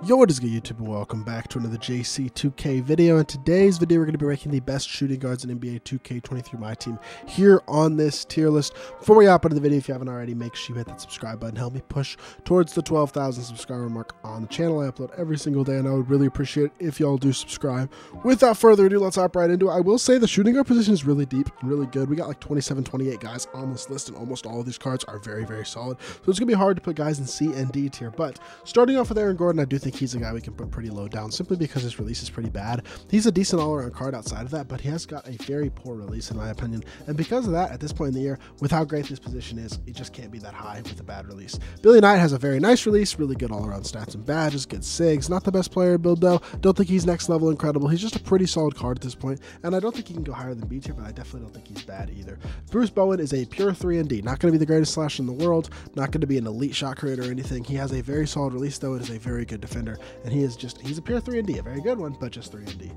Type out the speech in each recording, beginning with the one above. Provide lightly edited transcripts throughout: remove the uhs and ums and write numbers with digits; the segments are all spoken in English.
Yo, what is good, YouTube, and welcome back to another JC2K video. In today's video, we're going to be ranking the best shooting guards in NBA 2K23 MyTEAM here on this tier list. Before we hop into the video, if you haven't already, make sure you hit that subscribe button. Help me push towards the 12,000 subscriber mark on the channel. I upload every single day, and I would really appreciate it if y'all do subscribe. Without further ado, let's hop right into it. I will say the shooting guard position is really deep and really good. We got like 27, 28 guys on this list, and almost all of these cards are very, very solid. So it's going to be hard to put guys in C and D tier, but starting off with Aaron Gordon, I do think he's a guy we can put pretty low down simply because his release is pretty bad. He's a decent all-around card outside of that, but he has got a very poor release in my opinion, and because of that, at this point in the year, with how great this position is, it just can't be that high with a bad release. Billy Knight has a very nice release, really good all-around stats and badges, good SIGs, not the best player build though, don't think he's next level incredible, he's just a pretty solid card at this point, and I don't think he can go higher than B tier, but I definitely don't think he's bad either. Bruce Bowen is a pure 3 and D, not going to be the greatest slasher in the world, not going to be an elite shot creator or anything. He has a very solid release though, and is a very good defender, and he's a pure 3 and D, a very good one, but just 3 and D.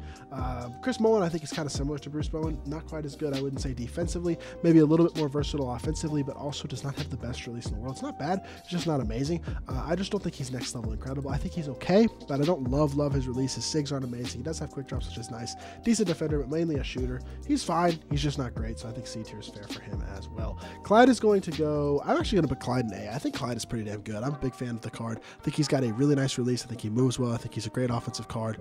Chris Mullin, I think, is kind of similar to Bruce Bowen, not quite as good, I wouldn't say defensively, maybe a little bit more versatile offensively, but also does not have the best release in the world. It's not bad, it's just not amazing. I just don't think he's next level incredible. I think he's okay, but I don't love his release. His SIGs aren't amazing. He does have quick drops, which is nice. Decent defender, but mainly a shooter. He's fine, he's just not great, so I think C tier is fair for him as well. Clyde is going to go, I'm actually going to put Clyde in A. I think Clyde is pretty damn good. I'm a big fan of the card. I think he's got a really nice release. I think he moves well. I think he's a great offensive card.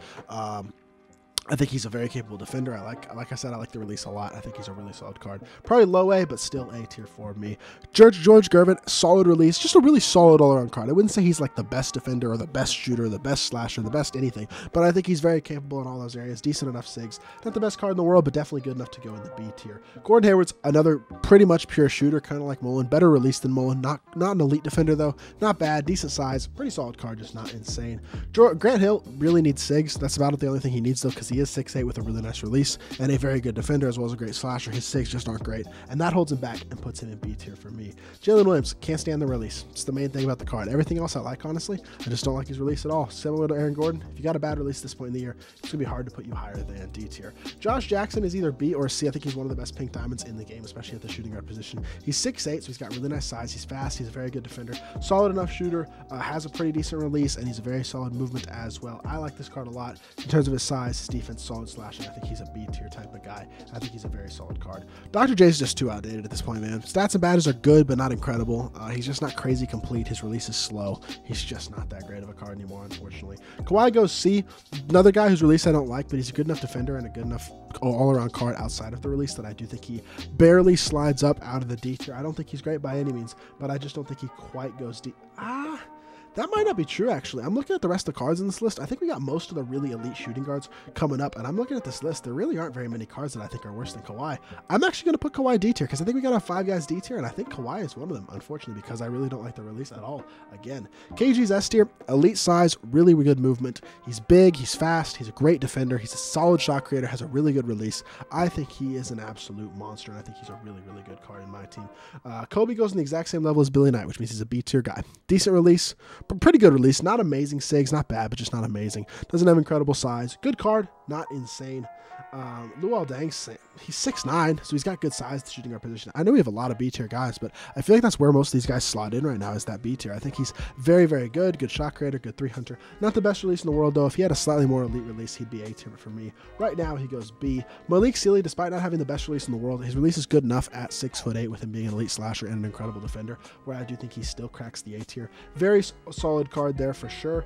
I think he's a very capable defender. Like I said, I like the release a lot. I think he's a really solid card. Probably low A, but still A tier for me. George Gervin, solid release, just a really solid all-around card. I wouldn't say he's like the best defender or the best shooter, or the best slasher, the best anything, but I think he's very capable in all those areas. Decent enough SIGs. Not the best card in the world, but definitely good enough to go in the B tier. Gordon Hayward's another pretty much pure shooter, kind of like Mullen. Better release than Mullen. Not an elite defender though. Not bad. Decent size. Pretty solid card, just not insane. Grant Hill really needs SIGs. That's about the only thing he needs though, because he is 6'8" with a really nice release and a very good defender as well as a great slasher. His SIGs just aren't great, and that holds him back and puts him in B tier for me. Jalen Williams, can't stand the release. It's the main thing about the card. Everything else I like, honestly. I just don't like his release at all. Similar to Aaron Gordon, if you got a bad release at this point in the year, it's gonna be hard to put you higher than D tier. Josh Jackson is either B or C. I think he's one of the best pink diamonds in the game, especially at the shooting guard position. He's 6'8", so he's got really nice size. He's fast. He's a very good defender. Solid enough shooter. Has a pretty decent release, and he's a very solid movement as well. I like this card a lot in terms of his size, his defense, solid slashing. I think he's a B tier type of guy. I think he's a very solid card. Dr. J is just too outdated at this point, man. Stats and badges are good, but not incredible. He's just not crazy complete. His release is slow. He's just not that great of a card anymore, unfortunately. Kawhi goes C. Another guy whose release I don't like, but he's a good enough defender and a good enough all-around card outside of the release that I do think he barely slides up out of the D tier. I don't think he's great by any means, but I just don't think he quite goes D. That might not be true, actually. I'm looking at the rest of the cards in this list. I think we got most of the really elite shooting guards coming up, and I'm looking at this list. There really aren't very many cards that I think are worse than Kawhi. I'm actually going to put Kawhi D tier, because I think we got 5 guys D tier, and I think Kawhi is one of them, unfortunately, because I really don't like the release at all. Again, KG's S tier, elite size, really good movement. He's big, he's fast, he's a great defender, he's a solid shot creator, has a really good release. I think he is an absolute monster, and I think he's a really, really good card in my team. Kobe goes on the exact same level as Billy Knight, which means he's a B tier guy. Decent release, pretty good release, not amazing SIGs, not bad, but just not amazing. Doesn't have incredible size. Good card, not insane. Luol Deng, he's 6'9", so he's got good size to shooting guard position. I know we have a lot of B tier guys, but I feel like that's where most of these guys slot in right now, is that B tier. I think he's very, very good shot creator, good 3 hunter. Not the best release in the world though. If he had a slightly more elite release, he'd be A tier, but for me, right now he goes B. Malik Sealy, despite not having the best release in the world, his release is good enough at 6'8" with him being an elite slasher and an incredible defender, where I do think he still cracks the A tier. Very solid card there for sure.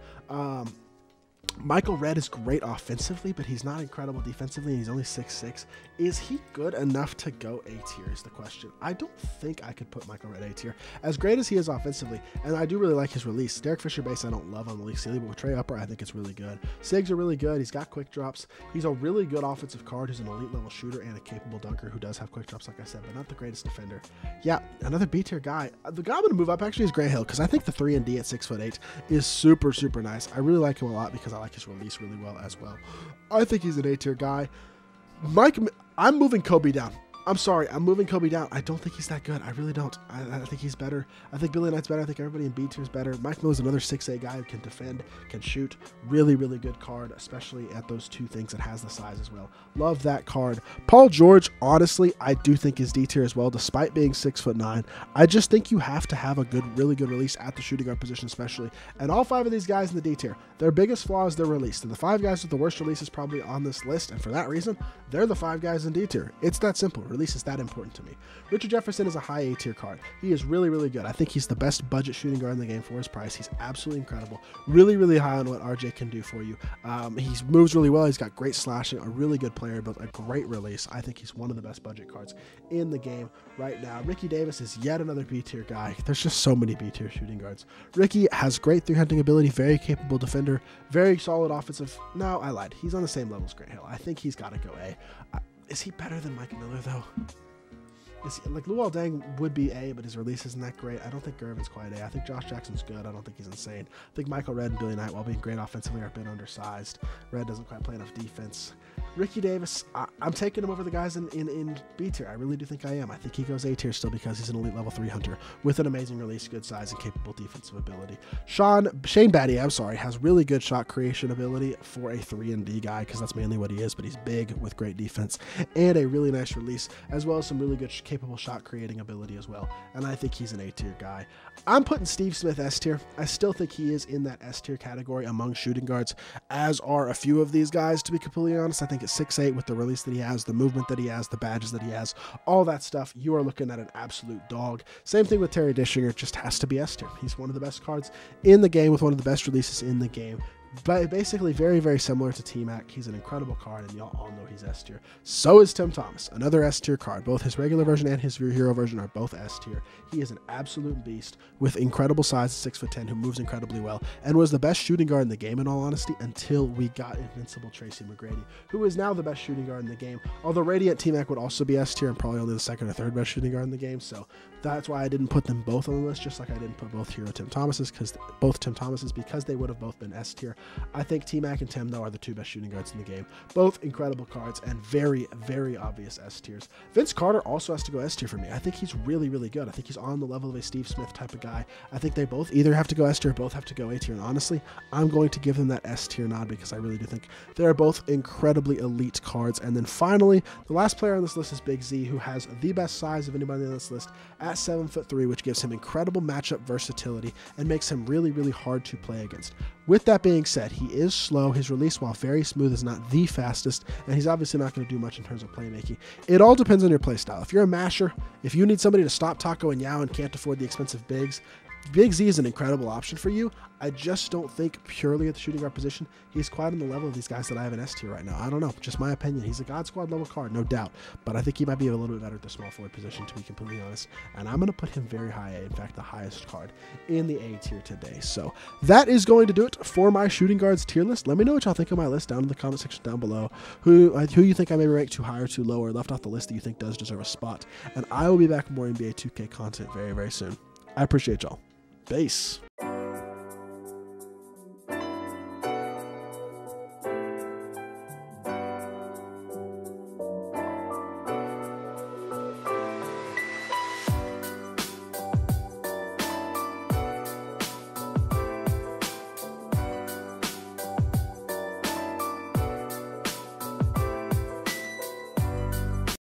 Michael Redd is great offensively, but he's not incredible defensively, and he's only 6'6". Is he good enough to go A tier is the question. I don't think I could put Michael Redd A tier. As great as he is offensively, and I do really like his release. Derek Fisher base I don't love on Malik Sealy, but with Trey Upper I think it's really good. SIGs are really good. He's got quick drops. He's a really good offensive card who's an elite level shooter and a capable dunker who does have quick drops, like I said, but not the greatest defender. Yeah, another B tier guy. The guy I'm going to move up actually is Grant Hill, because I think the 3 and D at 6'8" is super, super nice. I really like him a lot because I like his release really well as well. I think he's an A tier guy. I'm moving Kobe down. I'm sorry, I'm moving Kobe down. I don't think he's that good. I really don't. I think he's better. I think Billy Knight's better. I think everybody in B tier is better. Mike Miller's another 6'8" guy who can defend, can shoot. Really, really good card, especially at those two things. It has the size as well. Love that card. Paul George, honestly, I do think is D tier as well, despite being 6'9". I just think you have to have a really good release at the shooting guard position, especially. And all 5 of these guys in the D tier, their biggest flaw is their release. And the 5 guys with the worst release is probably on this list, and for that reason, they're the 5 guys in D tier. It's that simple. Release is that important to me. Richard Jefferson is a high A tier card. He is really, really good. I think he's the best budget shooting guard in the game for his price. He's absolutely incredible. Really, really high on what RJ can do for you. He moves really well. He's got great slashing, a really good player, but a great release. I think he's one of the best budget cards in the game right now. Ricky Davis is yet another B tier guy. There's just so many B tier shooting guards. Ricky has great 3-hunting ability, very capable defender, very solid offensive. No, I lied. He's on the same level as Grant Hill. I think he's got to go A. Is he better than Mike Miller, though? Like Luol Deng would be A, but his release isn't that great. I don't think Gervin's quite A. I think Josh Jackson's good. I don't think he's insane. I think Michael Redd and Billy Knight, while being great offensively, are a bit undersized. Redd doesn't quite play enough defense. Ricky Davis, I'm taking him over the guys in B tier. I really do think I am. I think he goes A tier still because he's an elite level 3 hunter with an amazing release, good size, and capable defensive ability. Shane Battier, has really good shot creation ability for a 3-and-D guy because that's mainly what he is, but he's big with great defense and a really nice release, as well as some really good capable shot creating ability as well. And I think he's an A tier guy. I'm putting Steve Smith S tier. I still think he is in that S tier category among shooting guards, as are a few of these guys, to be completely honest. I think at 6'8", with the release that he has, the movement that he has, the badges that he has, all that stuff, you are looking at an absolute dog. Same thing with Terry Dishinger, just has to be S tier. He's one of the best cards in the game with one of the best releases in the game. But basically very, very similar to T-Mac. He's an incredible card, and y'all all know he's S tier. So is Tim Thomas, another S tier card. Both his regular version and his hero version are both S tier. He is an absolute beast with incredible size, 6'10", who moves incredibly well, and was the best shooting guard in the game, in all honesty, until we got Invincible Tracy McGrady, who is now the best shooting guard in the game. Although Radiant T-Mac would also be S tier and probably only the 2nd or 3rd best shooting guard in the game. So that's why I didn't put them both on the list, just like I didn't put both Hero Tim Thomases, because they would have both been S tier. I think T-Mac and Tim, though, are the 2 best shooting guards in the game. Both incredible cards and very, very obvious S tiers. Vince Carter also has to go S tier for me. I think he's really, really good. I think he's on the level of a Steve Smith type of guy. I think they both either have to go S tier or both have to go A tier. And honestly, I'm going to give them that S tier nod because I really do think they're both incredibly elite cards. And then finally, the last player on this list is Big Z, who has the best size of anybody on this list at 7'3", which gives him incredible matchup versatility and makes him really, really hard to play against. With that being said, he is slow. His release, while very smooth, is not the fastest, and he's obviously not going to do much in terms of playmaking. It all depends on your playstyle. If you're a masher, if you need somebody to stop Taco and Yao and can't afford the expensive bigs, Big Z is an incredible option for you. I just don't think purely at the shooting guard position, he's quite on the level of these guys that I have in S tier right now. I don't know, just my opinion. He's a God Squad level card, no doubt, but I think he might be a little bit better at the small forward position, to be completely honest, and I'm going to put him very high A, in fact, the highest card in the A tier today. So that is going to do it for my shooting guards tier list. Let me know what y'all think of my list down in the comment section down below, who you think I maybe ranked too high or too low, or left off the list that you think does deserve a spot, and I will be back with more NBA 2K content very, very soon. I appreciate y'all. Peace.